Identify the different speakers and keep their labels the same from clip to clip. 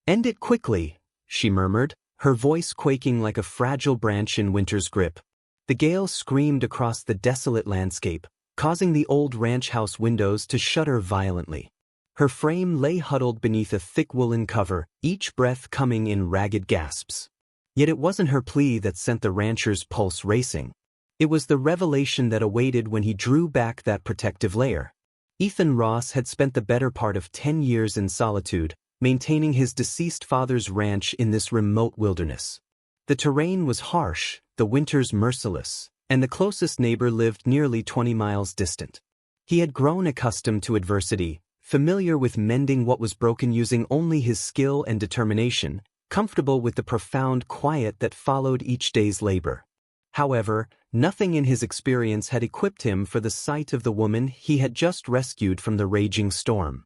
Speaker 1: "End it quickly," she murmured, her voice quaking like a fragile branch in winter's grip. The gale screamed across the desolate landscape, causing the old ranch house windows to shudder violently. Her frame lay huddled beneath a thick woolen cover, each breath coming in ragged gasps. Yet it wasn't her plea that sent the rancher's pulse racing. It was the revelation that awaited when he drew back that protective layer. Ethan Ross had spent the better part of 10 years in solitude, maintaining his deceased father's ranch in this remote wilderness. The terrain was harsh, the winters merciless, and the closest neighbor lived nearly 20 miles distant. He had grown accustomed to adversity, familiar with mending what was broken using only his skill and determination, comfortable with the profound quiet that followed each day's labor. However, nothing in his experience had equipped him for the sight of the woman he had just rescued from the raging storm.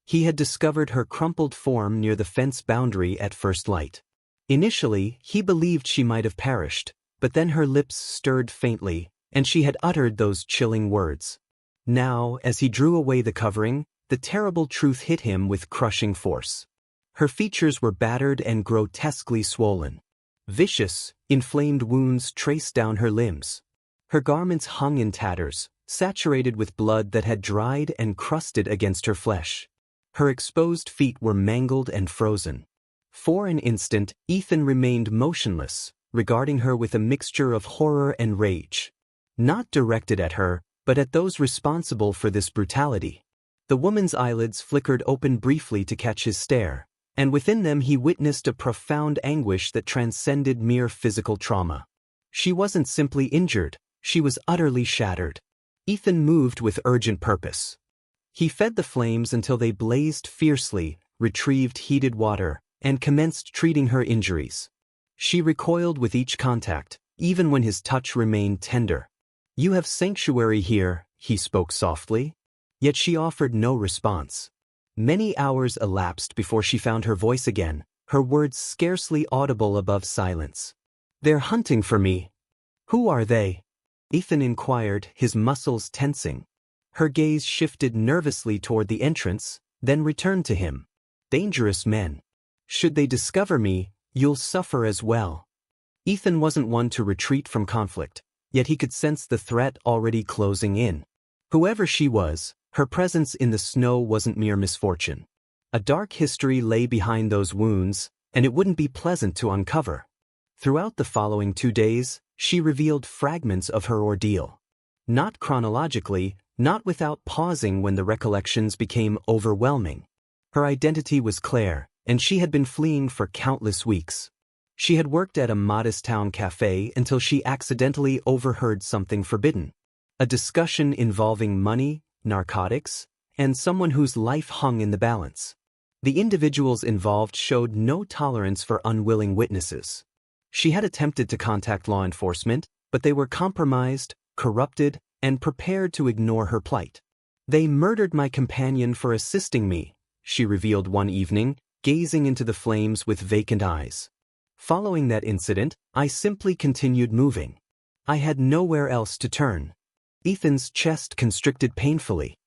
Speaker 1: He had discovered her crumpled form near the fence boundary at first light. Initially, he believed she might have perished, but then her lips stirred faintly, and she had uttered those chilling words. Now, as he drew away the covering, the terrible truth hit him with crushing force. Her features were battered and grotesquely swollen. Vicious, inflamed wounds traced down her limbs. Her garments hung in tatters, saturated with blood that had dried and crusted against her flesh. Her exposed feet were mangled and frozen. For an instant, Ethan remained motionless, regarding her with a mixture of horror and rage. Not directed at her, but at those responsible for this brutality. The woman's eyelids flickered open briefly to catch his stare, and within them he witnessed a profound anguish that transcended mere physical trauma. She wasn't simply injured, she was utterly shattered. Ethan moved with urgent purpose. He fed the flames until they blazed fiercely, retrieved heated water, and commenced treating her injuries. She recoiled with each contact, even when his touch remained tender. "You have sanctuary here," he spoke softly. Yet she offered no response. Many hours elapsed before she found her voice again, her words scarcely audible above silence. "They're hunting for me." "Who are they?" Ethan inquired, his muscles tensing. Her gaze shifted nervously toward the entrance, then returned to him. "Dangerous men. Should they discover me, you'll suffer as well." Ethan wasn't one to retreat from conflict, yet he could sense the threat already closing in. Whoever she was, her presence in the snow wasn't mere misfortune. A dark history lay behind those wounds, and it wouldn't be pleasant to uncover. Throughout the following 2 days, she revealed fragments of her ordeal. Not chronologically, not without pausing when the recollections became overwhelming. Her identity was Claire, and she had been fleeing for countless weeks. She had worked at a modest town cafe until she accidentally overheard something forbidden. A discussion involving money, narcotics, and someone whose life hung in the balance. The individuals involved showed no tolerance for unwilling witnesses. She had attempted to contact law enforcement, but they were compromised, corrupted, and prepared to ignore her plight. "They murdered my companion for assisting me," she revealed one evening, gazing into the flames with vacant eyes. "Following that incident, I simply continued moving. I had nowhere else to turn." Ethan's chest constricted painfully.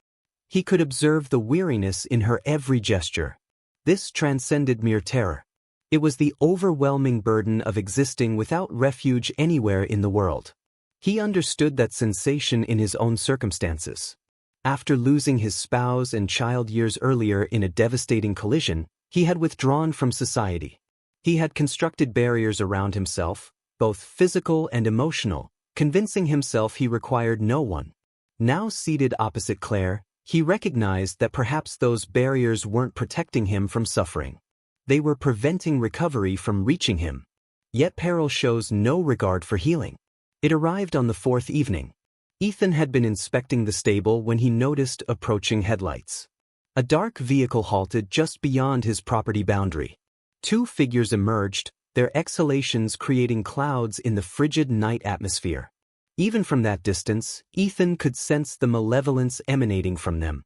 Speaker 1: He could observe the weariness in her every gesture. This transcended mere terror. It was the overwhelming burden of existing without refuge anywhere in the world. He understood that sensation in his own circumstances. After losing his spouse and child years earlier in a devastating collision, he had withdrawn from society. He had constructed barriers around himself, both physical and emotional, convincing himself he required no one. Now seated opposite Claire, he recognized that perhaps those barriers weren't protecting him from suffering. They were preventing recovery from reaching him. Yet peril shows no regard for healing. It arrived on the 4th evening. Ethan had been inspecting the stable when he noticed approaching headlights. A dark vehicle halted just beyond his property boundary. 2 figures emerged, their exhalations creating clouds in the frigid night atmosphere. Even from that distance, Ethan could sense the malevolence emanating from them.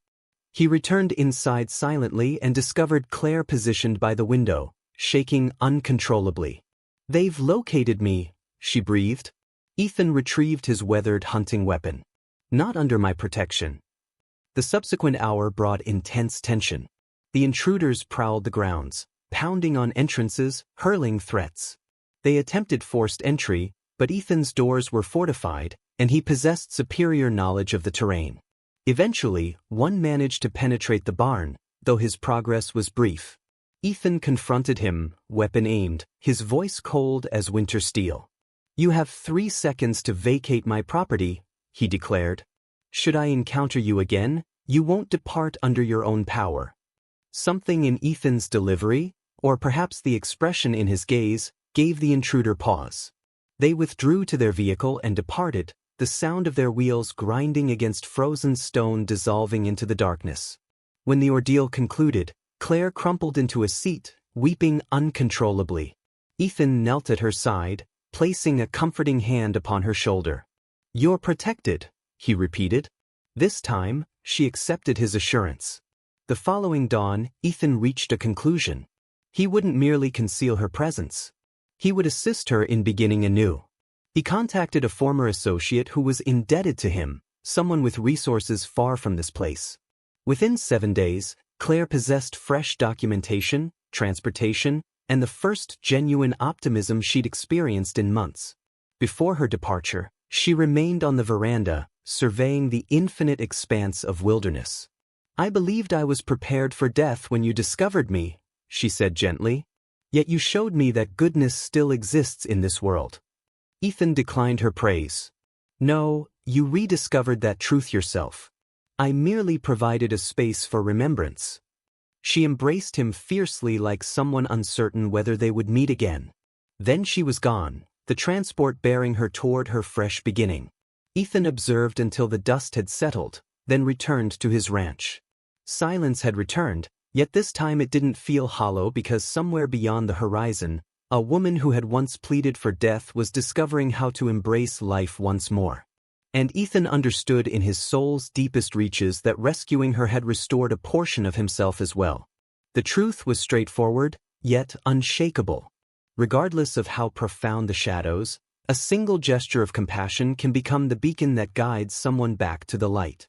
Speaker 1: He returned inside silently and discovered Claire positioned by the window, shaking uncontrollably. "They've located me," she breathed. Ethan retrieved his weathered hunting weapon. "Not under my protection." The subsequent hour brought intense tension. The intruders prowled the grounds, pounding on entrances, hurling threats. They attempted forced entry, but Ethan's doors were fortified, and he possessed superior knowledge of the terrain. Eventually, one managed to penetrate the barn, though his progress was brief. Ethan confronted him, weapon aimed, his voice cold as winter steel. "You have 3 seconds to vacate my property," he declared. "Should I encounter you again, you won't depart under your own power." Something in Ethan's delivery, or perhaps the expression in his gaze, gave the intruder pause. They withdrew to their vehicle and departed, the sound of their wheels grinding against frozen stone dissolving into the darkness. When the ordeal concluded, Claire crumpled into a seat, weeping uncontrollably. Ethan knelt at her side, placing a comforting hand upon her shoulder. "You're protected," he repeated. This time, she accepted his assurance. The following dawn, Ethan reached a conclusion. He wouldn't merely conceal her presence. He would assist her in beginning anew. He contacted a former associate who was indebted to him, someone with resources far from this place. Within 7 days, Claire possessed fresh documentation, transportation, and the first genuine optimism she'd experienced in months. Before her departure, she remained on the veranda, surveying the infinite expanse of wilderness. "I believed I was prepared for death when you discovered me," she said gently. "Yet you showed me that goodness still exists in this world." Ethan declined her praise. "No, you rediscovered that truth yourself. I merely provided a space for remembrance." She embraced him fiercely like someone uncertain whether they would meet again. Then she was gone, the transport bearing her toward her fresh beginning. Ethan observed until the dust had settled, then returned to his ranch. Silence had returned, yet this time it didn't feel hollow because somewhere beyond the horizon, a woman who had once pleaded for death was discovering how to embrace life once more. And Ethan understood in his soul's deepest reaches that rescuing her had restored a portion of himself as well. The truth was straightforward, yet unshakable. Regardless of how profound the shadows, a single gesture of compassion can become the beacon that guides someone back to the light.